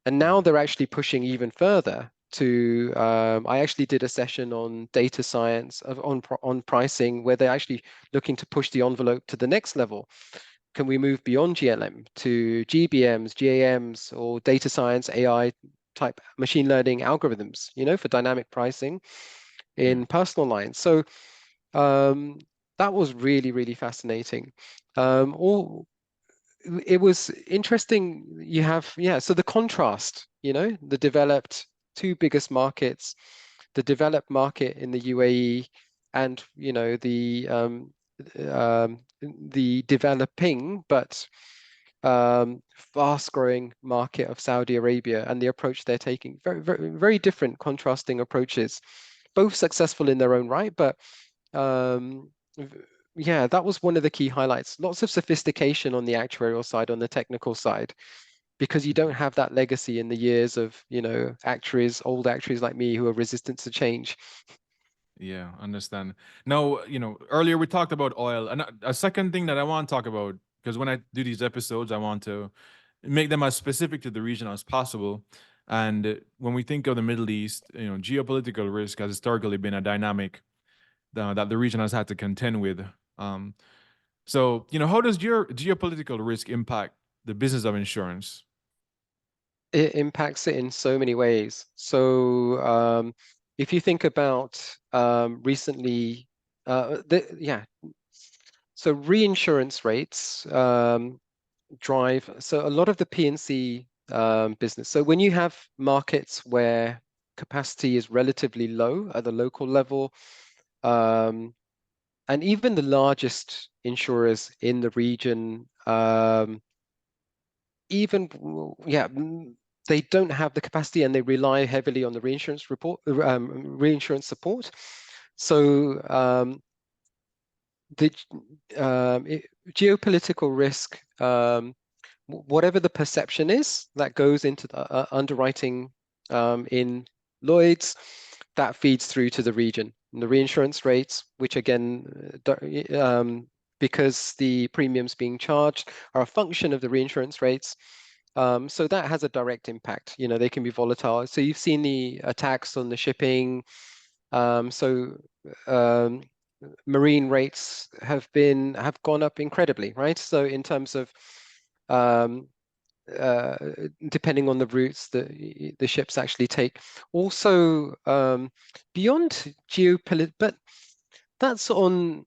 And now they're actually pushing even further to, I actually did a session on data science, on pricing, where they're actually looking to push the envelope to the next level. Can we move beyond GLM to GBMs, GAMs, or data science, AI type machine learning algorithms, for dynamic pricing Yeah. in personal lines? So um, that was really, really fascinating. All It was interesting. You have, yeah, so the contrast, the developed two biggest markets, the developed market in the UAE and, the developing but fast growing market of Saudi Arabia and the approach they're taking. Very, very, very different contrasting approaches, both successful in their own right, but um, yeah, that was one of the key highlights. Lots of sophistication on the actuarial side, on the technical side, because you don't have that legacy in the years of, actuaries, old actuaries like me who are resistant to change. Yeah, understand. Now, earlier we talked about oil, and a second thing that I want to talk about, because when I do these episodes, I want to make them as specific to the region as possible. And when we think of the Middle East, geopolitical risk has historically been a dynamic that the region has had to contend with. So, how does your geopolitical risk impact the business of insurance? It impacts it in so many ways. So if you think about recently, yeah, so reinsurance rates drive, so a lot of the P&C business. So when you have markets where capacity is relatively low at the local level, um, and even the largest insurers in the region, even yeah, they don't have the capacity and they rely heavily on the reinsurance support. So the geopolitical risk, whatever the perception is that goes into the underwriting in Lloyd's, that feeds through to the region. And the reinsurance rates, which again, because the premiums being charged are a function of the reinsurance rates. So that has a direct impact. They can be volatile. So you've seen the attacks on the shipping. So um, marine rates have gone up incredibly, right? So in terms of um, uh, depending on the routes that the ships actually take. Also, beyond geopolitical, but that's on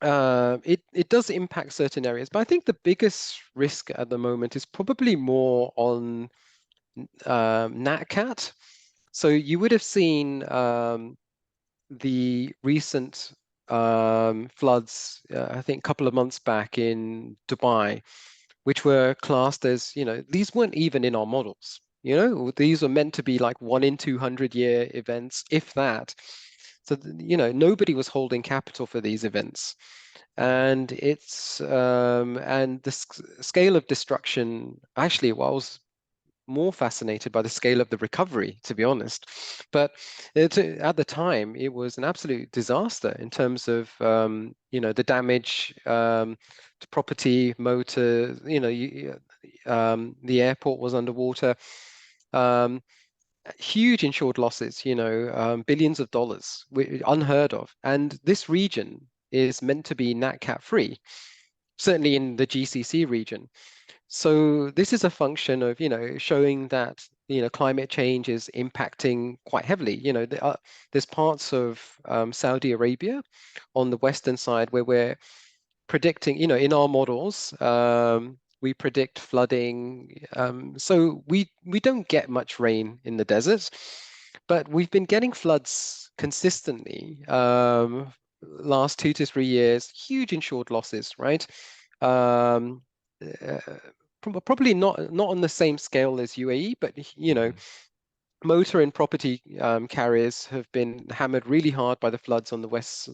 it does impact certain areas. But I think the biggest risk at the moment is probably more on NatCat. So you would have seen the recent floods, I think a couple of months back in Dubai, which were classed as, these weren't even in our models. These are meant to be like 1 in 200 year events, if that. So, nobody was holding capital for these events. And and the scale of destruction, actually, what was more fascinated by the scale of the recovery, to be honest. But at the time, it was an absolute disaster in terms of the damage to property, motor. The airport was underwater. Huge insured losses, billions of dollars, unheard of. And this region is meant to be Nat Cat free, certainly in the GCC region. So this is a function of, showing that, climate change is impacting quite heavily. There's parts of Saudi Arabia on the western side where we're predicting, in our models, we predict flooding. So we don't get much rain in the deserts, but we've been getting floods consistently last 2 to 3 years, huge insured losses, right? Um, uh, Probably not on the same scale as UAE, but motor and property carriers have been hammered really hard by the floods on the west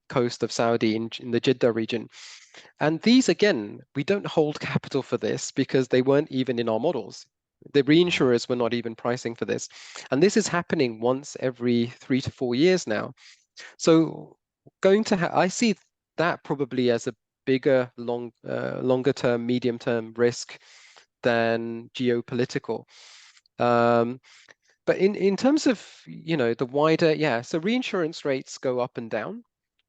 coast of Saudi in the Jeddah region. And these, again, we don't hold capital for this because they weren't even in our models. The reinsurers were not even pricing for this. And this is happening once every 3 to 4 years now. So I see that probably as a bigger, longer term, medium term risk than geopolitical. But in terms of, the wider, so reinsurance rates go up and down.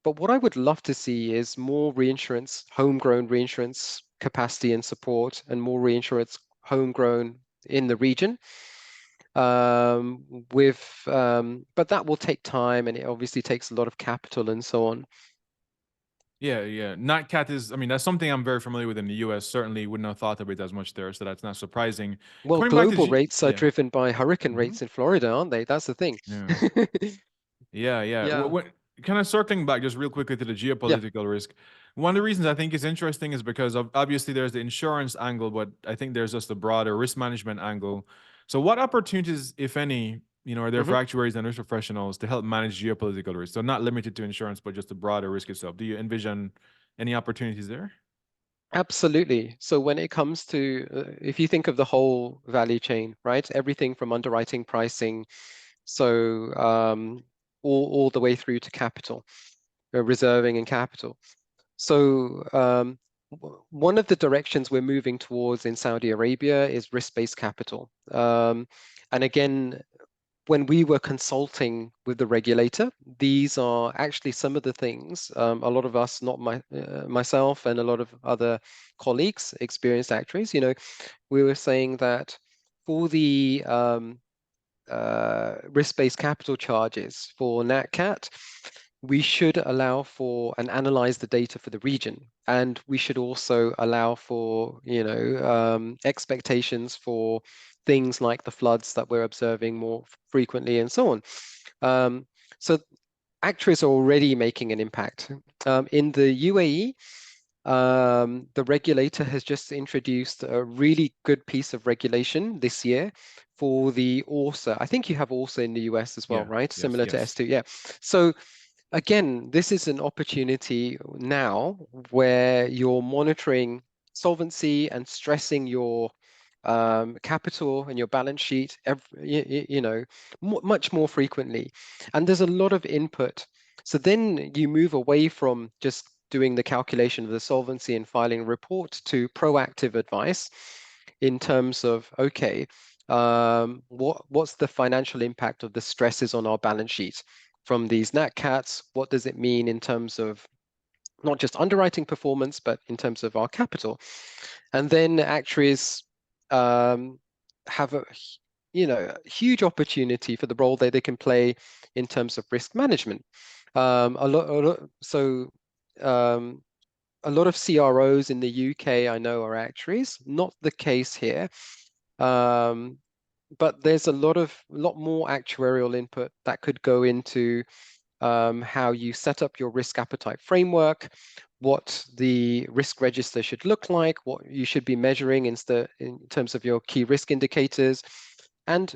But what I would love to see is more reinsurance, homegrown reinsurance capacity and support, and more reinsurance homegrown in the region. But that will take time, and it obviously takes a lot of capital and so on. Yeah. Nat Cat is, I mean, that's something I'm very familiar with in the US. Certainly wouldn't have thought of it as much there, so that's not surprising. Well, Coming back to global rates are yeah. driven by hurricane rates in Florida, aren't they? That's the thing. Yeah. Yeah. Yeah. Kind of circling back just real quickly to the Yeah. geopolitical risk. One of the reasons I think is interesting is because obviously there's the insurance angle, but I think there's just a broader risk management angle. So what opportunities, if any, are there for actuaries and risk professionals to help manage geopolitical risk? So not limited to insurance, but just the broader risk itself. Do you envision any opportunities there? Absolutely. So when it comes to, if you think of the whole value chain, right? Everything from underwriting, pricing, so all the way through to capital, reserving and capital. So one of the directions we're moving towards in Saudi Arabia is risk-based capital. And again, when we were consulting with the regulator, these are actually some of the things a lot of us, not myself and a lot of other colleagues, experienced actuaries, we were saying that for the risk-based capital charges for NatCat, we should allow for and analyze the data for the region. And we should also allow for, expectations for things like the floods that we're observing more frequently and so on. So actuaries are already making an impact. In the UAE, the regulator has just introduced a really good piece of regulation this year for the ORSA. I think you have ORSA in the US as well, Yeah. right? Yes. Similar to Yes. S2. Yeah. So again, this is an opportunity now where you're monitoring solvency and stressing your capital and your balance sheet, much more frequently. And there's a lot of input. So then you move away from just doing the calculation of the solvency and filing a report to proactive advice in terms of, okay, what's the financial impact of the stresses on our balance sheet from these Nat Cats? What does it mean in terms of not just underwriting performance, but in terms of our capital? And then actuaries have a huge opportunity for the role that they can play in terms of risk management. A lot of CROs in the UK I know are actuaries, not the case here. But there's a lot more actuarial input that could go into how you set up your risk appetite framework, what the risk register should look like, what you should be measuring in terms of your key risk indicators, And,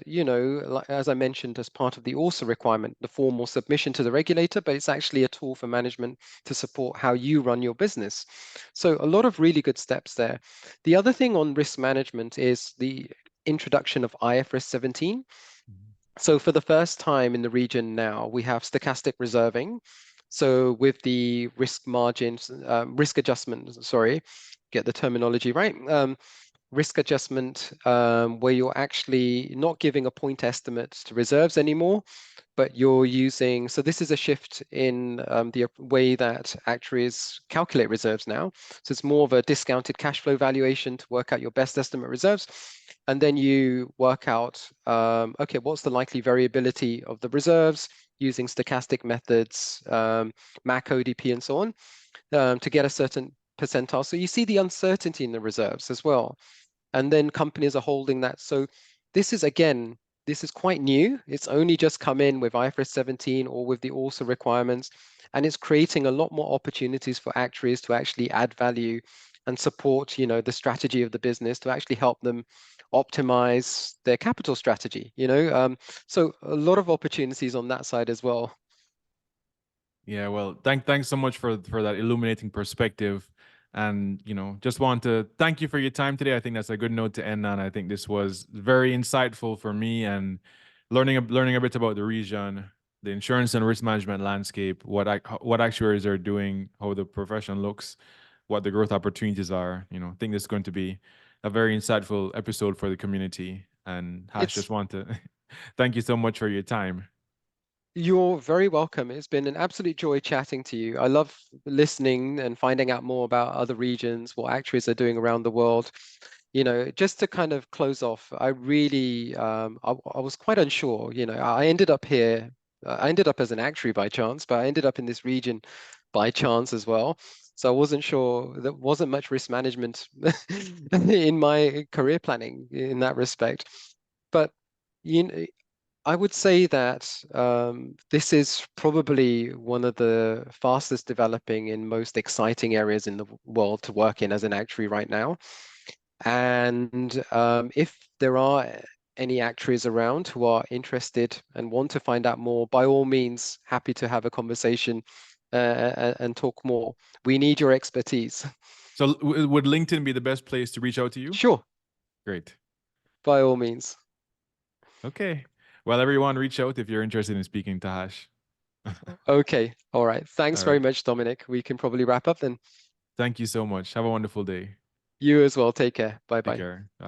as I mentioned, as part of the also requirement, the formal submission to the regulator, but it's actually a tool for management to support how you run your business. So a lot of really good steps there. The other thing on risk management is the introduction of IFRS 17. So for the first time in the region now, we have stochastic reserving. So with the risk margins, risk adjustment, sorry, get the terminology right. Risk adjustment, where you're actually not giving a point estimate to reserves anymore, but you're using, so this is a shift in the way that actuaries calculate reserves now. So it's more of a discounted cash flow valuation to work out your best estimate reserves. And then you work out, okay, what's the likely variability of the reserves using stochastic methods, MAC, ODP, and so on, to get a certain percentile. So you see the uncertainty in the reserves as well. And then companies are holding that. So this is, again, this is quite new. It's only just come in with IFRS 17 or with the also requirements, and it's creating a lot more opportunities for actuaries to actually add value and support, the strategy of the business to actually help them optimize their capital strategy, So a lot of opportunities on that side as well. Yeah, well, thanks so much for that illuminating perspective. And just want to thank you for your time today. I think that's a good note to end on. I think this was very insightful for me, and learning a bit about the region, the insurance and risk management landscape, what actuaries are doing, how the profession looks, what the growth opportunities are. I think this is going to be a very insightful episode for the community. And Hash, It's just want to thank you so much for your time. You're very welcome. It's been an absolute joy chatting to you. I love listening and finding out more about other regions, what actuaries are doing around the world. Just to kind of close off, I really, I was quite unsure. I ended up here. I ended up as an actuary by chance, but I ended up in this region by chance as well. So I wasn't sure. There wasn't much risk management in my career planning in that respect. But you know, I would say that this is probably one of the fastest developing and most exciting areas in the world to work in as an actuary right now. And if there are any actuaries around who are interested and want to find out more, by all means, happy to have a conversation and talk more. We need your expertise. So would LinkedIn be the best place to reach out to you? Sure, Great. by all means. Okay. Well, everyone, reach out if you're interested in speaking to Hash. Okay, all right. Thanks All very right. much, Dominic. We can probably wrap up then. Thank you so much. Have a wonderful day. You as well. Take care. Bye Take bye. care. Bye.